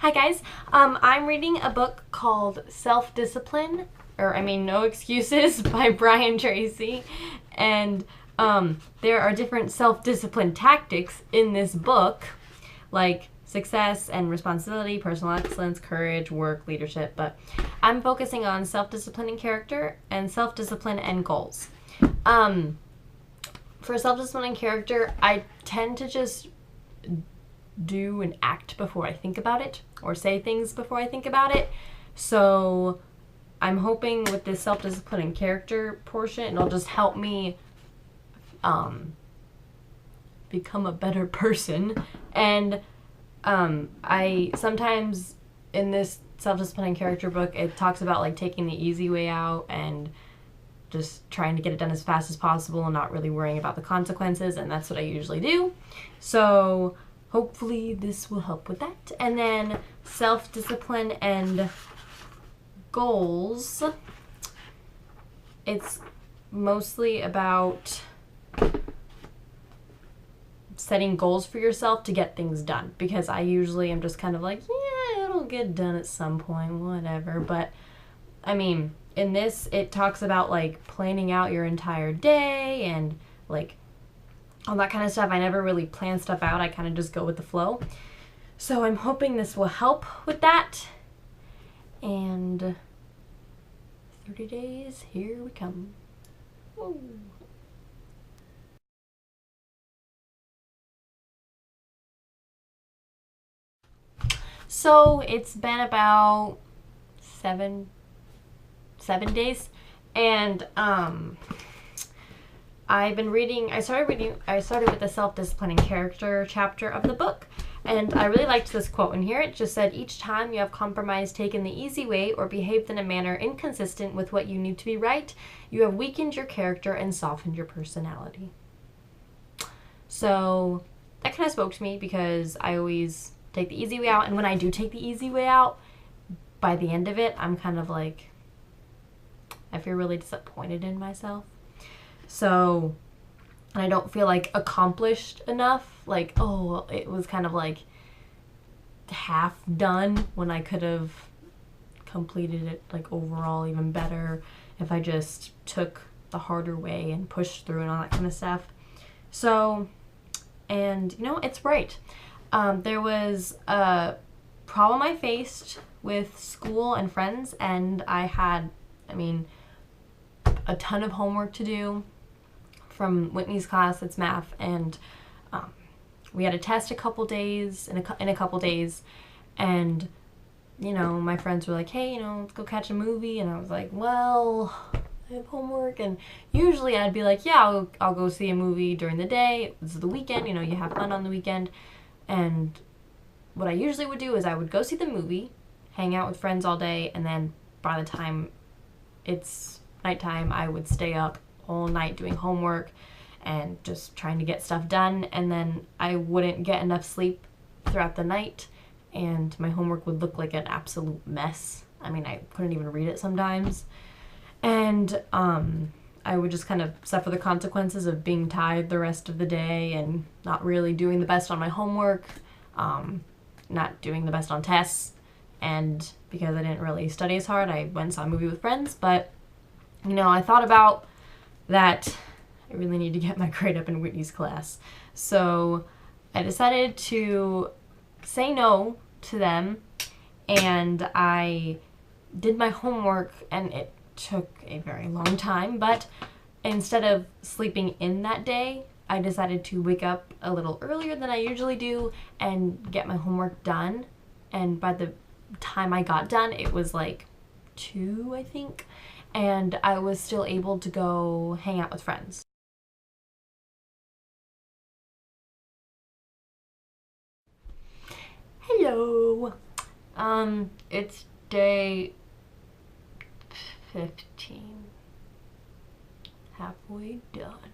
Hi guys. I'm reading a book called Self-Discipline, No Excuses by Brian Tracy. And there are different self-discipline tactics in this book, like success and responsibility, personal excellence, courage, work, leadership. But I'm focusing on self-discipline and character and self-discipline and goals. For self-discipline and character, I tend to just do and act before I think about it, or say things before I think about it. So I'm hoping with this self-discipline and character portion, it'll just help me become a better person. And I sometimes in this self-discipline and character book, it talks about like taking the easy way out and just trying to get it done as fast as possible and not really worrying about the consequences, and that's what I usually do. So hopefully this will help with that. And then self-discipline and goals. It's mostly about setting goals for yourself to get things done, because I usually am just kind of like, yeah, it'll get done at some point, whatever. But I mean, in this, it talks about like planning out your entire day and like all that kind of stuff. I never really plan stuff out. I kind of just go with the flow. So I'm hoping this will help with that. And 30 days, here we come. Woo. So it's been about seven days, and I started with the self-discipline and character chapter of the book, and I really liked this quote in here. It just said, "Each time you have compromised, taken the easy way, or behaved in a manner inconsistent with what you need to be right, you have weakened your character and softened your personality." So that kind of spoke to me, because I always take the easy way out, and when I do take the easy way out, by the end of it, I'm kind of like, I feel really disappointed in myself. So I don't feel like accomplished enough. Like, oh, it was kind of like half done when I could have completed it like overall even better if I just took the harder way and pushed through and all that kind of stuff. So, and it's right. There was a problem I faced with school and friends, and I had, a ton of homework to do from Whitney's class. It's math, and we had a test in a couple days, and my friends were like, hey, let's go catch a movie, and I was like, well, I have homework. And usually I'd be like, yeah, I'll go see a movie during the day. This is the weekend, you have fun on the weekend. And what I usually would do is I would go see the movie, hang out with friends all day, and then by the time it's nighttime, I would stay up all night doing homework and just trying to get stuff done, and then I wouldn't get enough sleep throughout the night, and my homework would look like an absolute mess. I couldn't even read it sometimes, and I would just kind of suffer the consequences of being tired the rest of the day and not really doing the best on my homework, not doing the best on tests, and because I didn't really study as hard, I went and saw a movie with friends. But I thought about that I really need to get my grade up in Whitney's class. So I decided to say no to them, and I did my homework, and it took a very long time, but instead of sleeping in that day, I decided to wake up a little earlier than I usually do and get my homework done. And by the time I got done, it was like 2, I think, and I was still able to go hang out with friends. Hello. It's day 15. Halfway done.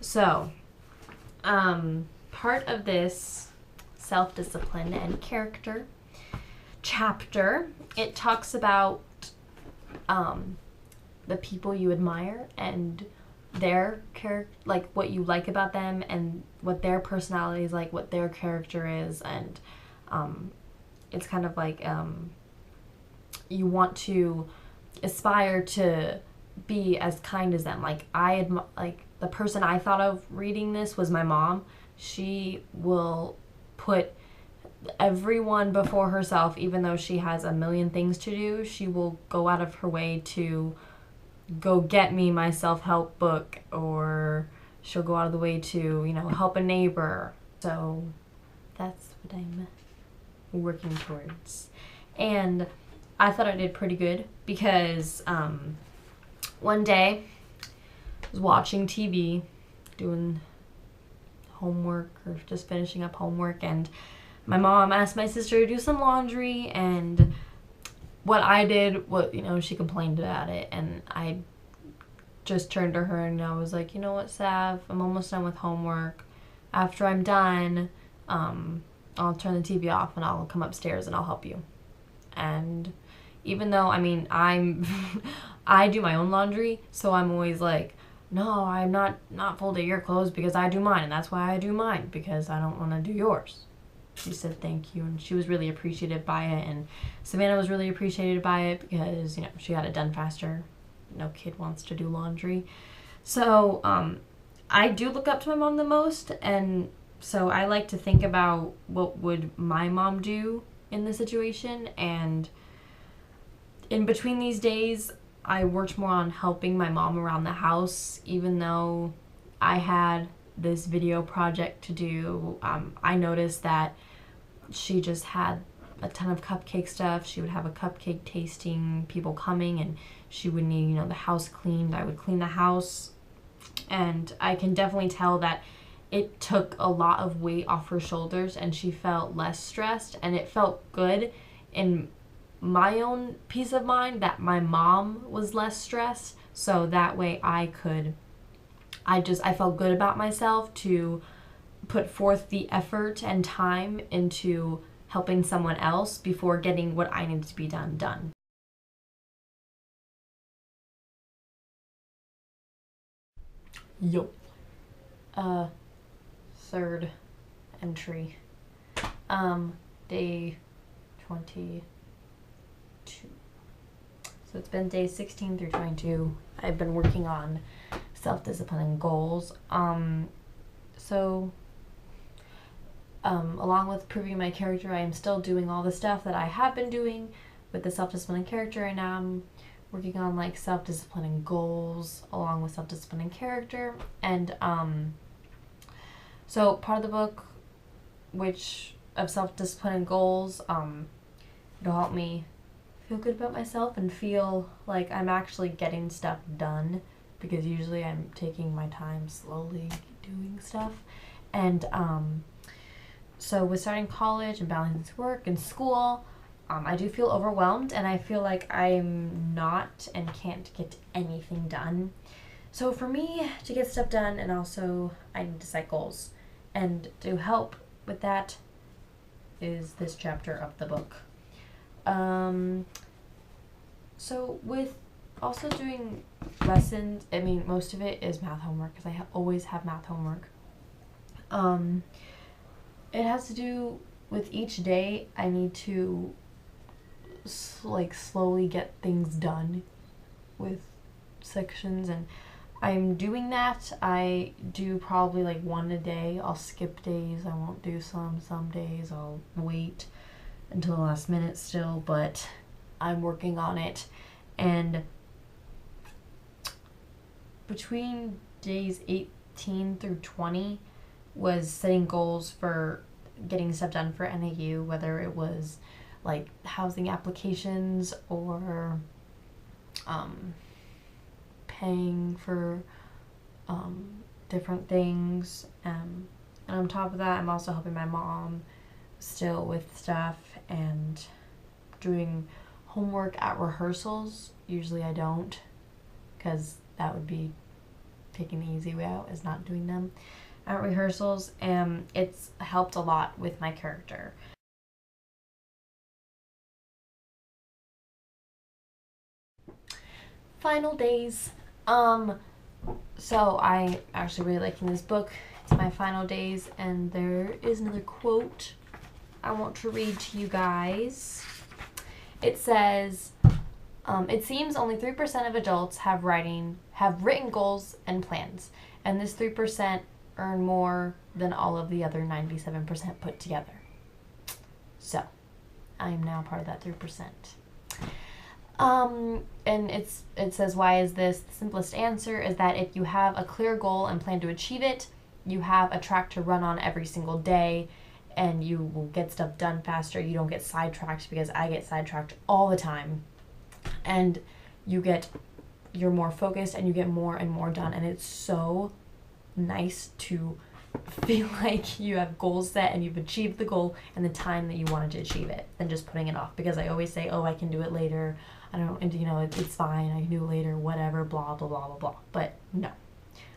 So, part of this self-discipline and character chapter, it talks about the people you admire and their character, like what you like about them and what their personality is like, what their character is, and it's kind of like you want to aspire to be as kind as them. Like like the person I thought of reading this was my mom. She will put everyone before herself, even though she has a million things to do. She will go out of her way to go get me my self-help book, or she'll go out of the way to, help a neighbor. So that's what I'm working towards. And I thought I did pretty good because one day I was watching TV, doing homework or just finishing up homework, and my mom asked my sister to do some laundry, and what I did was, she complained about it, and I just turned to her and I was like, you know what, Sav, I'm almost done with homework. After I'm done, I'll turn the TV off and I'll come upstairs and I'll help you. And even though, I do my own laundry, so I'm always like, no, I'm not folding your clothes because I do mine, and that's why I do mine, because I don't want to do yours. She said thank you, and she was really appreciative by it, and Savannah was really appreciated by it because, she got it done faster. No kid wants to do laundry. So, I do look up to my mom the most, and so I like to think about what would my mom do in this situation, and in between these days, I worked more on helping my mom around the house, even though I had this video project to do. I noticed that she just had a ton of cupcake stuff. She would have a cupcake tasting, people coming, and she would need, the house cleaned. I would clean the house, and I can definitely tell that it took a lot of weight off her shoulders, and she felt less stressed, and it felt good in my own peace of mind that my mom was less stressed, so that way I felt good about myself to put forth the effort and time into helping someone else before getting what I needed to be done. Yo. Third entry. Day 22. So it's been days 16 through 22. I've been working on self-discipline and goals. Along with proving my character, I am still doing all the stuff that I have been doing with the self-discipline and character, and now I'm working on like self-discipline and goals along with self-discipline and character. And so part of the book, which of self-discipline and goals, it'll help me feel good about myself and feel like I'm actually getting stuff done, because usually I'm taking my time slowly doing stuff. And so with starting college and balancing work and school, I do feel overwhelmed, and I feel like I'm not and can't get anything done. So for me to get stuff done, and also I need to set goals, and to help with that is this chapter of the book. So with also doing lessons, most of it is math homework, because I always have math homework. It has to do with each day I need to slowly get things done with sections, and I'm doing that. I do probably one a day. I'll skip days. I won't do some days I'll wait until the last minute still, but I'm working on it. And between days 18 through 20 was setting goals for getting stuff done for NAU, whether it was housing applications or paying for different things. And on top of that, I'm also helping my mom still with stuff and doing homework at rehearsals. Usually I don't, because that would be taking the easy way out, is not doing them at rehearsals, and it's helped a lot with my character. Final days. So I actually really liking this book. It's my final days, and there is another quote. I want to read to you guys. It says, it seems only 3% of adults have written goals and plans, and this 3% earn more than all of the other 97% put together. So, I am now part of that 3%. And it says, why is this? The simplest answer is that if you have a clear goal and plan to achieve it, you have a track to run on every single day, and you will get stuff done faster. You don't get sidetracked, because I get sidetracked all the time. And you're more focused and you get more and more done. And it's so nice to feel like you have goals set and you've achieved the goal in the time that you wanted to achieve it, than just putting it off. Because I always say, oh, I can do it later. I don't, and it's fine. I can do it later, whatever, blah, blah, blah, blah, blah. But no,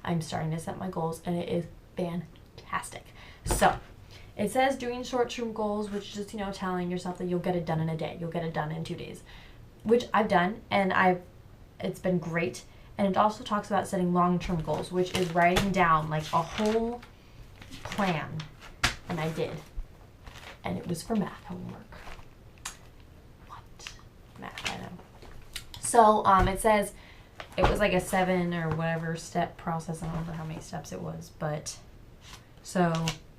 I'm starting to set my goals, and it is fantastic. So it says doing short-term goals, which is just, telling yourself that you'll get it done in a day. You'll get it done in 2 days, which I've done, and it's been great. And it also talks about setting long-term goals, which is writing down like a whole plan. And I did. And it was for math homework. What? Math, I know. So it says it was like a 7 or whatever step process. I don't remember how many steps it was, but so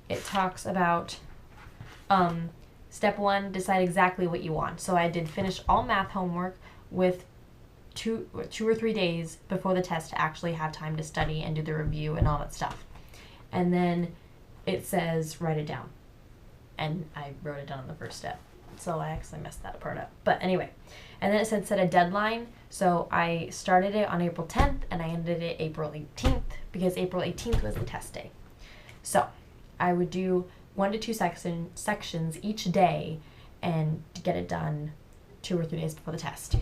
it talks about step 1, decide exactly what you want. So I did finish all math homework with 2 or 3 days before the test to actually have time to study and do the review and all that stuff. And then it says write it down. And I wrote it down in the first step. So I actually messed that part up. But anyway. And then it said set a deadline. So I started it on April 10th and I ended it April 18th, because April 18th was the test day. So I would do 1 to 2 sections each day and get it done 2 or 3 days before the test.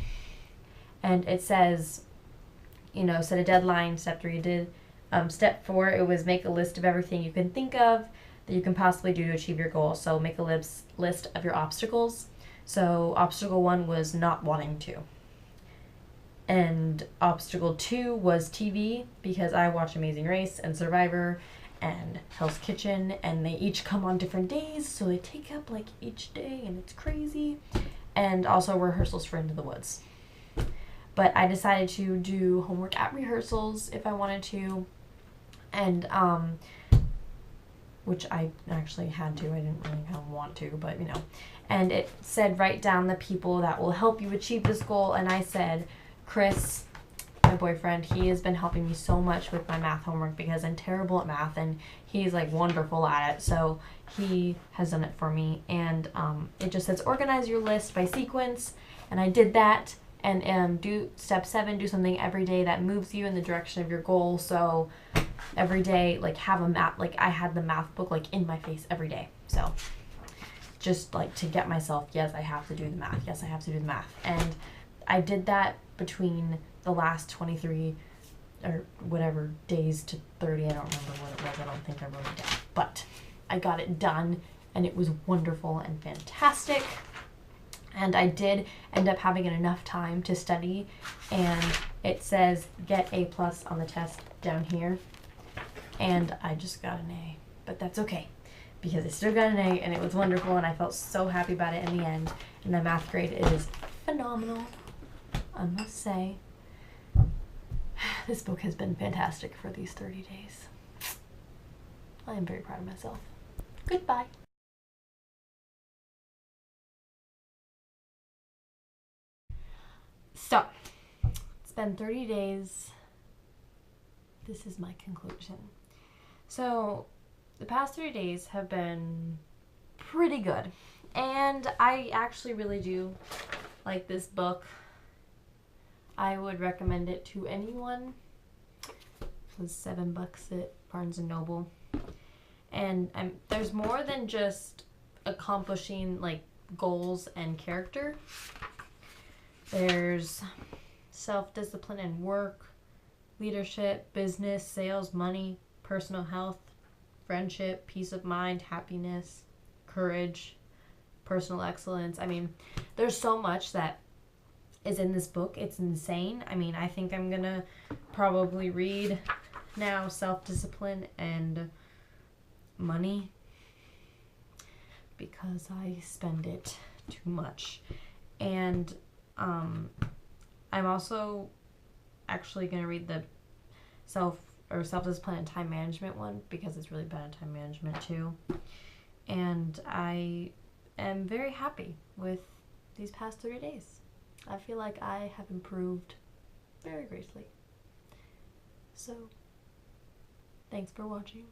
And it says, set a deadline. Step 3 did. Step 4, it was make a list of everything you can think of that you can possibly do to achieve your goal. So make a list of your obstacles. So obstacle 1 was not wanting to. And obstacle 2 was TV, because I watch Amazing Race and Survivor and Hell's Kitchen, and they each come on different days, so they take up like each day, and it's crazy. And also rehearsals for Into the Woods. But I decided to do homework at rehearsals if I wanted to, and which I actually had to. I didn't really want to, but And it said write down the people that will help you achieve this goal, and I said Chris, my boyfriend. He has been helping me so much with my math homework, because I'm terrible at math and he's like wonderful at it. So he has done it for me, and it just says organize your list by sequence, and I did that. And do step 7, do something every day that moves you in the direction of your goal. So every day, like have a map, like I had the math book like in my face every day. So just like to get myself, yes, I have to do the math. Yes, I have to do the math. And I did that between the last 23 or whatever days to 30. I don't remember what it was. I don't think I wrote it down. But I got it done, and it was wonderful and fantastic. And I did end up having enough time to study, and it says get A+ on the test down here. And I just got an A, but that's okay, because I still got an A, and it was wonderful, and I felt so happy about it in the end. And my math grade is phenomenal, I must say. This book has been fantastic for these 30 days. I am very proud of myself. Goodbye. So, it's been 30 days. This is my conclusion. So, the past 3 days have been pretty good. And I actually really do like this book. I would recommend it to anyone. It was $7 at Barnes & Noble. And there's more than just accomplishing like goals and character. There's self-discipline and work, leadership, business, sales, money, personal health, friendship, peace of mind, happiness, courage, personal excellence. I mean, there's so much that is in this book. It's insane. I mean, I think I'm gonna probably read now self-discipline and money, because I spend it too much. And I'm also actually going to read the self-discipline and time management one because it's really bad at time management too. And I am very happy with these past 3 days. I feel like I have improved very greatly. So, thanks for watching.